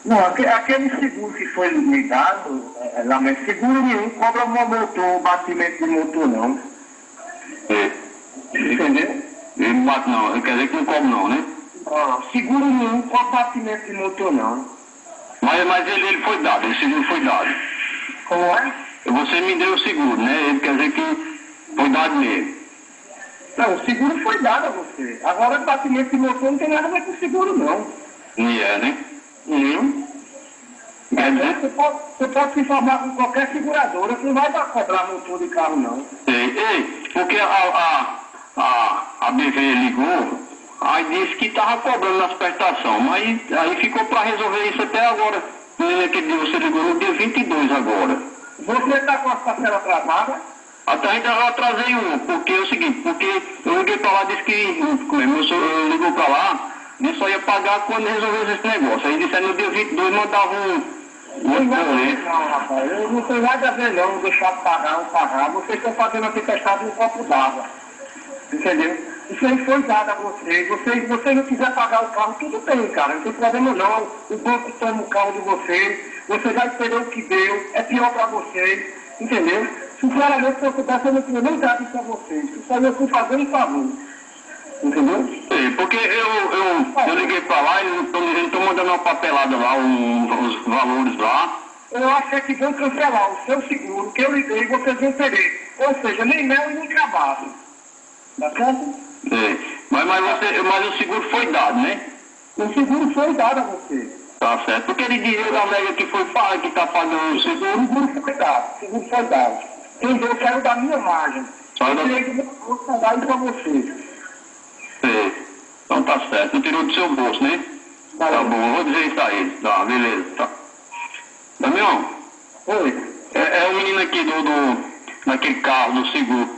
Não, aquele seguro que foi me dado, lá, mas seguro nenhum cobra motor, batimento de motor, não. É. Entendeu? Ele não bate não, quer dizer que não cobre não, né? Ah, seguro nenhum cobra batimento de motor, não. Mas ele foi dado, esse seguro foi dado. Como é? Você me deu o seguro, né? Ele quer dizer que foi dado mesmo. Não, o seguro foi dado a você. Agora, batimento de motor não tem nada a ver com seguro, não. Não é, né? Nenhum. Quer dizer? Você pode se informar com qualquer seguradora, você não vai cobrar motor de carro, não. Ei, porque a BV ligou, aí disse que estava cobrando nas prestações, mas aí ficou para resolver isso até agora. Naquele dia você ligou no dia 22 agora. Você está com a parcela atrasada? Até ainda eu atrasei um, porque é o seguinte, porque eu liguei para lá, disse que, meu senhor ligou para lá, disse só ia pagar quando resolvesse esse negócio. Aí disse no dia 22 mandava um boleto. Não, rapaz, eu não tenho nada a ver não, deixar de pagar ou pagar. Vocês estão fazendo a tempestade no copo d'água. Entendeu? Isso aí foi dado a vocês. Vocês não quiser pagar o carro, tudo bem, cara. Não tem problema não. O banco toma o carro de vocês. Você já esperou o que deu. É pior para vocês. Entendeu? Sinceramente, se eu pudesse, eu não tinha nem dado isso a vocês. Isso aí eu fui fazer um favor. Entendeu? Sim, porque eu liguei para lá e eles estão mandando uma papelada lá, os valores lá. Eu achei que vão cancelar o seu seguro, que eu liguei e vocês vão perder. Ou seja, nem mel e nem cabado. Tá certo? É. Mas o seguro foi dado, né? O seguro foi dado a você. Tá certo. Porque ele dizia da alega que foi pago, que está pagando o seguro. O seguro foi dado. O seguro foi dado. Entendeu? Eu quero da minha margem. Eu tirei do meu bolso para dar isso para vocês. É. Então tá certo. Não tirou do seu bolso, né? Tá bom, eu vou dizer isso aí. Tá, beleza. Tá. Damião? Oi. É o menino aqui daquele carro, do seguro.